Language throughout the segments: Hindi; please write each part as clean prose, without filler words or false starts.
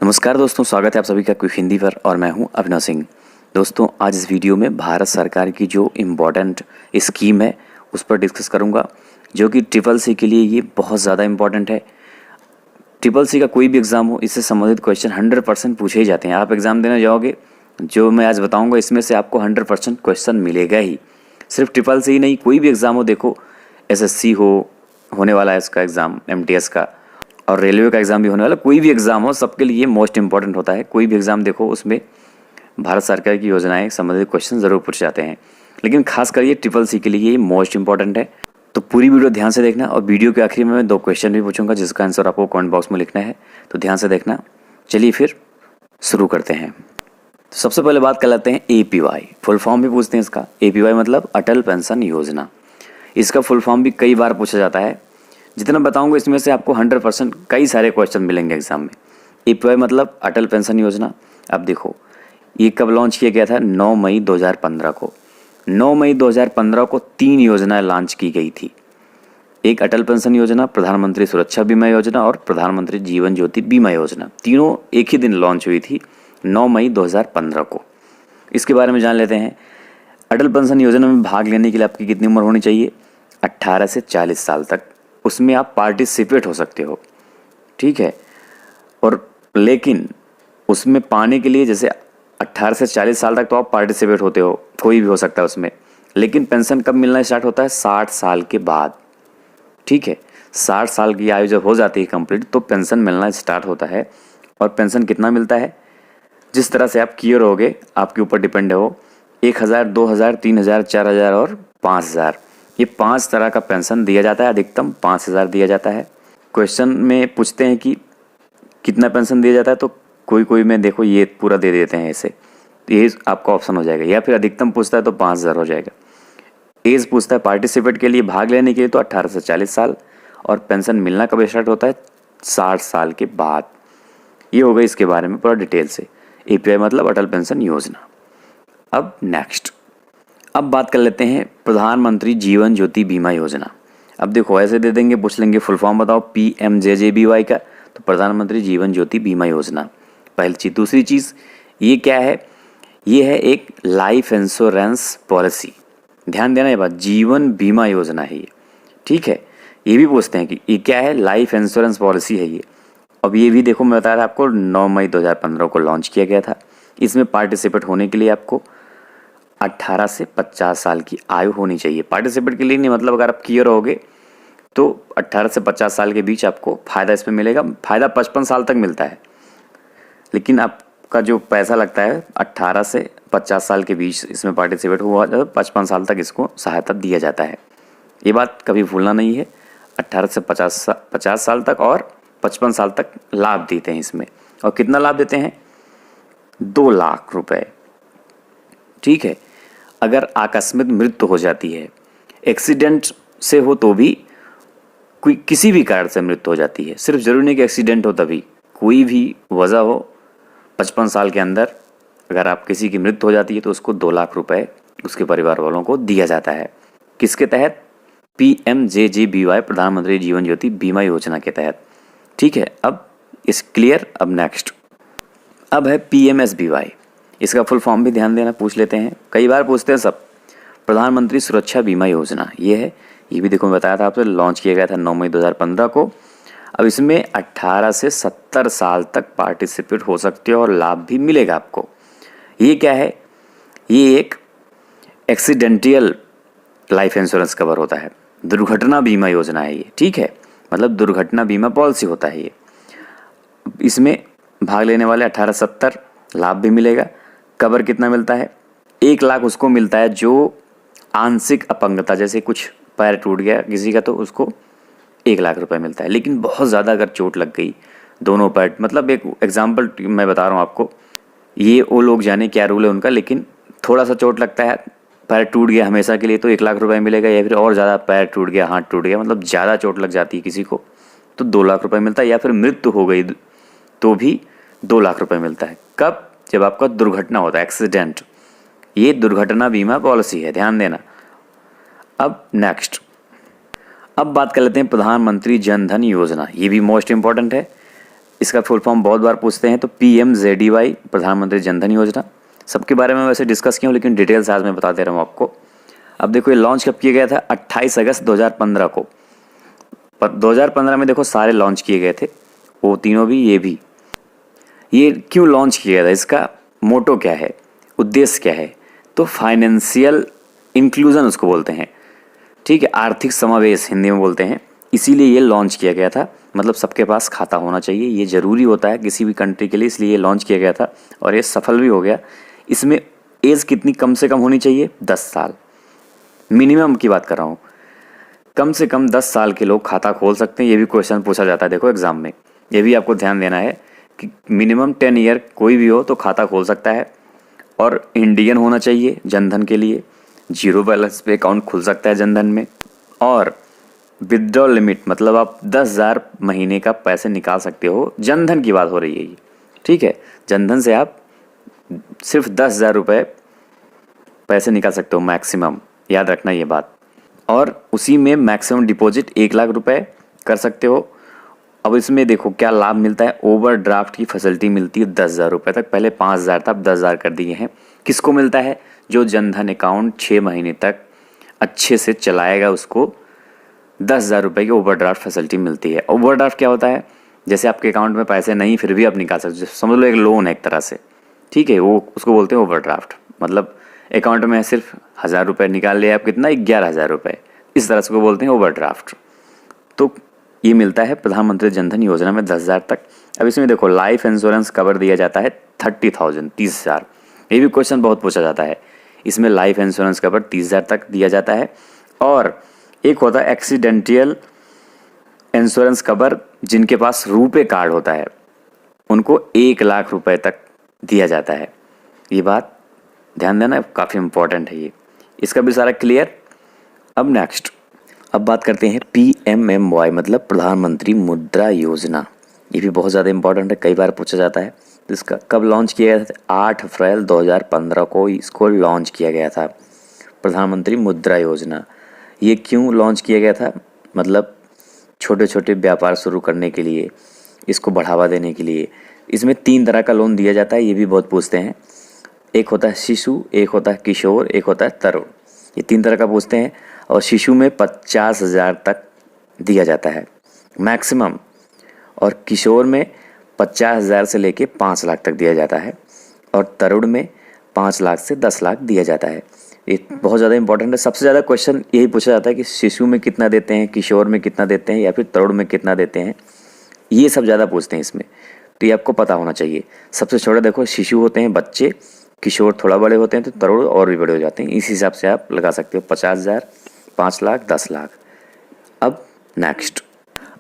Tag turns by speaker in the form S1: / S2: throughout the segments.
S1: नमस्कार दोस्तों, स्वागत है आप सभी का क्विक हिंदी पर और मैं हूं अभिनव सिंह। दोस्तों, आज इस वीडियो में भारत सरकार की जो इम्पोर्टेंट स्कीम है उस पर डिस्कस करूंगा, जो कि ट्रिपल सी के लिए ये बहुत ज़्यादा इम्पोर्टेंट है। ट्रिपल सी का कोई भी एग्ज़ाम हो, इससे संबंधित क्वेश्चन 100% पूछे ही जाते हैं। आप एग्ज़ाम देने जाओगे, जो मैं आज बताऊँगा इसमें से आपको 100% क्वेश्चन मिलेगा ही। सिर्फ ट्रिपल सी ही नहीं, कोई भी एग्ज़ाम हो, देखो SSC होने वाला है इसका एग्ज़ाम, MTS का, और रेलवे का एग्ज़ाम भी होने वाला। कोई भी एग्ज़ाम हो, सबके लिए मोस्ट इंपॉर्टेंट होता है। कोई भी एग्ज़ाम देखो, उसमें भारत सरकार की योजनाएं संबंधित क्वेश्चन ज़रूर पूछे जाते हैं, लेकिन खास कर ये ट्रिपल सी के लिए ये मोस्ट इंपॉर्टेंट है। तो पूरी वीडियो ध्यान से देखना, और वीडियो के आखिर में मैं 2 क्वेश्चन भी पूछूंगा जिसका आंसर आपको कमेंट बॉक्स में लिखना है, तो ध्यान से देखना। चलिए फिर शुरू करते हैं। तो सबसे पहले बात कर लेते हैं APY। फुल फॉर्म भी पूछते हैं इसका। APY मतलब अटल पेंशन योजना। इसका फुल फॉर्म भी कई बार पूछा जाता है। जितना बताऊंगा इसमें से आपको 100% कई सारे क्वेश्चन मिलेंगे एग्जाम में। APY मतलब अटल पेंशन योजना। अब देखो, ये कब लॉन्च किया गया था? 9 मई 2015 को। 9 मई 2015 को 3 योजनाएं लॉन्च की गई थी। एक अटल पेंशन योजना, प्रधानमंत्री सुरक्षा बीमा योजना और प्रधानमंत्री जीवन ज्योति बीमा योजना। तीनों एक ही दिन लॉन्च हुई थी, 9 मई 2015 को। इसके बारे में जान लेते हैं। अटल पेंशन योजना में भाग लेने के लिए आपकी कितनी उम्र होनी चाहिए? 18 से 40 साल तक उसमें आप पार्टिसिपेट हो सकते हो, ठीक है। और लेकिन उसमें पाने के लिए, जैसे 18 से 40 साल तक तो आप पार्टिसिपेट होते हो, कोई भी हो सकता है उसमें, लेकिन पेंशन कब मिलना स्टार्ट होता है? 60 साल के बाद, ठीक है। 60 साल की आयु जब हो जाती है कंप्लीट, तो पेंशन मिलना स्टार्ट होता है। और पेंशन कितना मिलता है? जिस तरह से आप कियर होगे आपके ऊपर डिपेंड है वो। 1000, 2000, 3000, 4000 और 5000, ये 5 तरह का पेंशन दिया जाता है। अधिकतम 5000 दिया जाता है। क्वेश्चन में पूछते हैं कि कितना पेंशन दिया जाता है, तो कोई में देखो ये पूरा दे देते हैं ऐसे, ये आपका ऑप्शन हो जाएगा। या फिर अधिकतम पूछता है तो 5000 हो जाएगा। एज पूछता है पार्टिसिपेट के लिए, भाग लेने के लिए, तो 18 से 40 साल। और पेंशन मिलना कब स्टार्ट होता है? 60 साल के बाद। ये हो गई इसके बारे में पूरा डिटेल से। APY मतलब अटल पेंशन योजना। अब नेक्स्ट, अब बात कर लेते हैं प्रधानमंत्री जीवन ज्योति बीमा योजना। अब देखो, ऐसे दे देंगे, पूछ लेंगे फुल फॉर्म बताओ PMJJBY का, तो प्रधानमंत्री जीवन ज्योति बीमा योजना पहली चीज़। दूसरी चीज़ ये क्या है? ये है एक लाइफ इंश्योरेंस पॉलिसी। ध्यान देना ये बात, जीवन बीमा योजना है ये, ठीक है। ये भी पूछते हैं कि ये क्या है? लाइफ इंश्योरेंस पॉलिसी है ये। अब ये भी देखो, मैं बता रहा आपको 9 मई 2015 को लॉन्च किया गया था। इसमें पार्टिसिपेट होने के लिए आपको 18 से 50 साल की आयु होनी चाहिए। पार्टिसिपेट के लिए नहीं, मतलब अगर आप कियर होगे तो 18 से 50 साल के बीच आपको फ़ायदा इसमें मिलेगा। फ़ायदा 55 साल तक मिलता है, लेकिन आपका जो पैसा लगता है 18 से 50 साल के बीच इसमें पार्टिसिपेट हुआ, 55 साल तक इसको सहायता दिया जाता है। ये बात कभी भूलना नहीं है। 18 से 50 साल तक और 55 साल तक लाभ देते हैं इसमें। और कितना लाभ देते हैं? 2 लाख रुपए, ठीक है। अगर आकस्मिक मृत्यु हो जाती है, एक्सीडेंट से हो तो भी, कोई किसी भी कारण से मृत्यु हो जाती है, सिर्फ जरूरी नहीं कि एक्सीडेंट हो तभी, कोई भी वजह हो, 55 साल के अंदर अगर आप किसी की मृत्यु हो जाती है तो उसको 2 लाख रुपए उसके परिवार वालों को दिया जाता है। किसके तहत? PMJJBY प्रधानमंत्री जीवन ज्योति बीमा योजना के तहत, ठीक है। अब इस क्लियर। अब नेक्स्ट, अब है PMSBY। इसका फुल फॉर्म भी ध्यान देना, पूछ लेते हैं, कई बार पूछते हैं सब। प्रधानमंत्री सुरक्षा बीमा योजना ये है। ये भी देखो, मैं बताया था आपसे, लॉन्च किया गया था 9 मई 2015 को। अब इसमें 18 से 70 साल तक पार्टिसिपेट हो सकते हो और लाभ भी मिलेगा आपको। ये क्या है? ये एक एक्सीडेंटियल लाइफ इंश्योरेंस कवर होता है, दुर्घटना बीमा योजना है ये, ठीक है। मतलब दुर्घटना बीमा पॉलिसी होता है ये। इसमें भाग लेने वाले 18-70, लाभ भी मिलेगा। कवर कितना मिलता है? 1 लाख उसको मिलता है जो आंशिक अपंगता, जैसे कुछ पैर टूट गया किसी का, तो उसको 1 लाख रुपए मिलता है। लेकिन बहुत ज़्यादा अगर चोट लग गई, दोनों पैर, मतलब एक एग्जाम्पल मैं बता रहा हूँ आपको, ये वो लोग जाने क्या रूल है उनका, लेकिन थोड़ा सा चोट लगता है, पैर टूट गया हमेशा के लिए, तो 1 लाख रुपए मिलेगा। या फिर और ज़्यादा पैर टूट गया, हाथ टूट गया, मतलब ज़्यादा चोट लग जाती है किसी को, तो 2 लाख रुपए मिलता है। या फिर मृत्यु हो गई तो भी 2 लाख रुपए मिलता है। कब? जब आपका दुर्घटना होता है, एक्सीडेंट। ये दुर्घटना बीमा पॉलिसी है, ध्यान देना। अब नेक्स्ट, अब बात कर लेते हैं प्रधानमंत्री जन धन योजना। ये भी मोस्ट इंपॉर्टेंट है। इसका फुल फॉर्म बहुत बार पूछते हैं, तो PMJDY प्रधानमंत्री जनधन योजना। सबके बारे में वैसे डिस्कस किया हूँ, लेकिन डिटेल्स आज मैं बता दे रहा हूँ आपको। अब देखो ये लॉन्च कब किया गया था, 28 अगस्त 2015 को। पर 2015 में देखो सारे लॉन्च किए गए थे, वो तीनों भी, ये भी। ये क्यों लॉन्च किया गया था, इसका मोटो क्या है, उद्देश्य क्या है, तो फाइनेंशियल इंक्लूजन उसको बोलते हैं, ठीक है, आर्थिक समावेश हिंदी में बोलते हैं। इसीलिए ये लॉन्च किया गया था, मतलब सबके पास खाता होना चाहिए, ये ज़रूरी होता है किसी भी कंट्री के लिए, इसलिए ये लॉन्च किया गया था और ये सफल भी हो गया। इसमें एज कितनी कम से कम होनी चाहिए, 10 साल मिनिमम की बात कर रहा हूँ। कम से कम 10 साल के लोग खाता खोल सकते हैं, ये भी क्वेश्चन पूछा जाता है देखो एग्जाम में, ये भी आपको ध्यान देना है कि मिनिमम 10 ईयर कोई भी हो तो खाता खोल सकता है। और इंडियन होना चाहिए जनधन के लिए, 0 बैलेंस पे अकाउंट खुल सकता है जनधन में। और विथड्रॉल लिमिट मतलब आप 10,000 महीने का पैसे निकाल सकते हो, जनधन की बात हो रही है ये, ठीक है। जनधन से आप सिर्फ 10,000 रुपये पैसे निकाल सकते हो मैक्सिमम, याद रखना ये बात। और उसी में मैक्सिमम डिपॉजिट 1 लाख रुपए कर सकते हो। अब इसमें देखो क्या लाभ मिलता है, ओवरड्राफ्ट की फैसिलिटी मिलती है 10,000 रुपये तक, पहले 5,000 था, अब 10,000 कर दिए हैं। किसको मिलता है, जो जनधन अकाउंट 6 महीने तक अच्छे से चलाएगा उसको 10,000 रुपये की ओवरड्राफ्ट फैसिलिटी मिलती है। ओवरड्राफ्ट क्या होता है, जैसे आपके अकाउंट में पैसे नहीं फिर भी आप निकाल सकते हो, समझ लो एक लोन है एक तरह से, ठीक है, वो उसको बोलते हैं ओवरड्राफ्ट। मतलब अकाउंट में सिर्फ 1,000 रुपये निकाल लिया आप, कितना, 11,000 रुपये, इस तरह से को बोलते हैं ओवरड्राफ्ट। तो ये मिलता है प्रधानमंत्री जनधन योजना में 10,000 तक। अब इसमें देखो लाइफ इंश्योरेंस कवर दिया जाता है 30,000, 30,000, ये भी क्वेश्चन बहुत पूछा जाता है। इसमें लाइफ इंश्योरेंस कवर 30,000 तक दिया जाता है। और एक होता है एक्सीडेंटल इंश्योरेंस कवर, जिनके पास रुपे कार्ड होता है उनको 1 लाख रुपए तक दिया जाता है। ये बात ध्यान देना, काफ़ी इंपॉर्टेंट है ये, इसका भी सारा क्लियर। अब नेक्स्ट, अब बात करते हैं PMMY मतलब प्रधानमंत्री मुद्रा योजना। ये भी बहुत ज़्यादा इंपॉर्टेंट है, कई बार पूछा जाता है। तो इसका कब लॉन्च किया गया था, 8 अप्रैल 2015 को इसको लॉन्च किया गया था, प्रधानमंत्री मुद्रा योजना। ये क्यों लॉन्च किया गया था, मतलब छोटे छोटे व्यापार शुरू करने के लिए, इसको बढ़ावा देने के लिए। इसमें 3 तरह का लोन दिया जाता है, ये भी बहुत पूछते हैं। एक होता है शिशु, एक होता है किशोर, एक होता है तरुण, ये 3 तरह का पूछते हैं। और शिशु में 50,000 तक दिया जाता है मैक्सिमम, और किशोर में 50,000 से लेके 5 लाख तक दिया जाता है, और तरुण में 5 लाख से 10 लाख दिया जाता है। ये बहुत ज़्यादा इंपॉर्टेंट है, सबसे ज़्यादा क्वेश्चन यही पूछा जाता है कि शिशु में कितना देते हैं, किशोर में कितना देते हैं, या फिर तरुण में कितना देते हैं, ये सब ज़्यादा पूछते हैं इसमें। तो ये आपको पता होना चाहिए। सबसे छोटा देखो शिशु होते हैं बच्चे, किशोर थोड़ा बड़े होते हैं, तो तरुण और भी बड़े हो जाते हैं। इस हिसाब से आप लगा सकते हो 50,000, 5 लाख, 10 लाख। अब नेक्स्ट,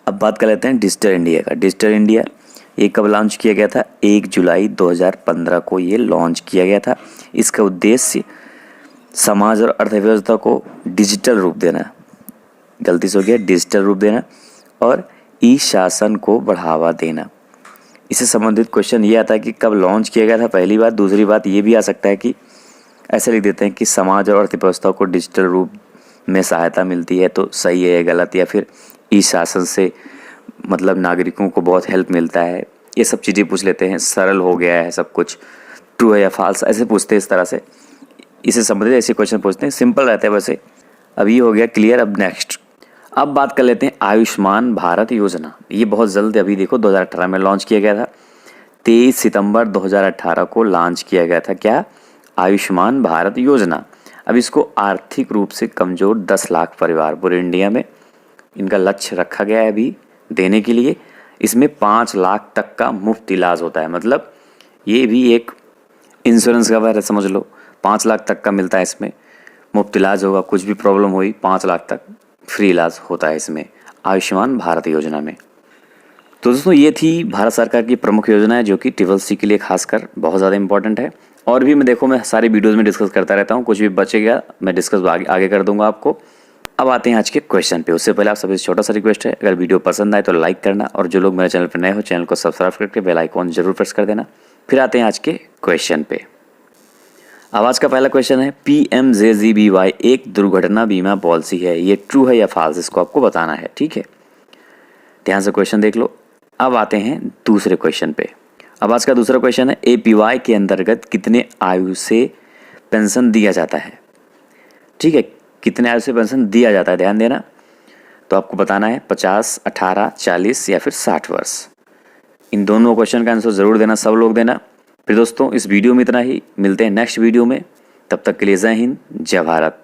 S1: अब बात कर लेते हैं डिजिटल इंडिया का। डिजिटल इंडिया ये कब लॉन्च किया गया था, 1 जुलाई 2015 को ये लॉन्च किया गया था। इसका उद्देश्य समाज और अर्थव्यवस्था को डिजिटल रूप देना, गलती से हो गया, डिजिटल रूप देना, और ई शासन को बढ़ावा देना। इससे संबंधित क्वेश्चन ये आता है कि कब लॉन्च किया गया था, पहली बात। दूसरी बात ये भी आ सकता है कि ऐसे लिख देते हैं कि समाज और अर्थव्यवस्था को डिजिटल रूप में सहायता मिलती है, तो सही है या गलत, या फिर ई शासन से मतलब नागरिकों को बहुत हेल्प मिलता है। ये सब चीज़ें पूछ लेते हैं, सरल हो गया है सब कुछ, ट्रू है या फाल्स, ऐसे पूछते हैं इस तरह से। इससे संबंधित ऐसे क्वेश्चन पूछते हैं, सिंपल रहता है वैसे। अब ये हो गया क्लियर। अब नेक्स्ट, अब बात कर लेते हैं आयुष्मान भारत योजना। ये बहुत जल्द अभी देखो 2018 में लॉन्च किया गया था, 23 सितंबर 2018 को लॉन्च किया गया था। क्या, आयुष्मान भारत योजना। अब इसको आर्थिक रूप से कमज़ोर 10 लाख परिवार पूरे इंडिया में इनका लक्ष्य रखा गया है अभी देने के लिए। इसमें 5 लाख तक का मुफ्त इलाज होता है, मतलब ये भी एक इंश्योरेंस कवर है, समझ लो। 5 लाख तक का मिलता है इसमें, मुफ्त इलाज होगा, कुछ भी प्रॉब्लम हुई 5 लाख तक फ्री इलाज होता है इसमें आयुष्मान भारत योजना में। तो दोस्तों ये थी भारत सरकार की प्रमुख योजनाएं, जो कि TCC के लिए खासकर बहुत ज़्यादा इंपॉर्टेंट है। और भी मैं सारी वीडियोज़ में डिस्कस करता रहता हूँ, कुछ भी बचेगा मैं डिस्कस आगे कर दूंगा आपको। अब आते हैं आज के क्वेश्चन पे। उससे पहले आप सभी से छोटा सा रिक्वेस्ट है, अगर वीडियो पसंद आए तो लाइक करना, और जो लोग मेरे चैनल पर नए हो चैनल को सब्सक्राइब करके बेल आइकॉन जरूर प्रेस कर देना। फिर आते हैं आज के क्वेश्चन पे। अब आज का पहला क्वेश्चन है, PMJJBY एक दुर्घटना बीमा पॉलिसी है, ये ट्रू है या फॉल्स, इसको आपको बताना है, ठीक है। ध्यान से क्वेश्चन देख लो। अब आते हैं दूसरे क्वेश्चन पे। अब आज का दूसरा क्वेश्चन है एपीवाई के अंतर्गत कितने आयु से पेंशन दिया जाता है। ठीक है, कितने आयु से पेंशन दिया जाता है, ध्यान देना। तो आपको बताना है 50, 18, 40 या फिर 60 वर्ष। इन दोनों क्वेश्चन का आंसर ज़रूर देना, सब लोग देना। फिर दोस्तों इस वीडियो में इतना ही, मिलते हैं नेक्स्ट वीडियो में। तब तक के लिए जय हिंद, जय भारत।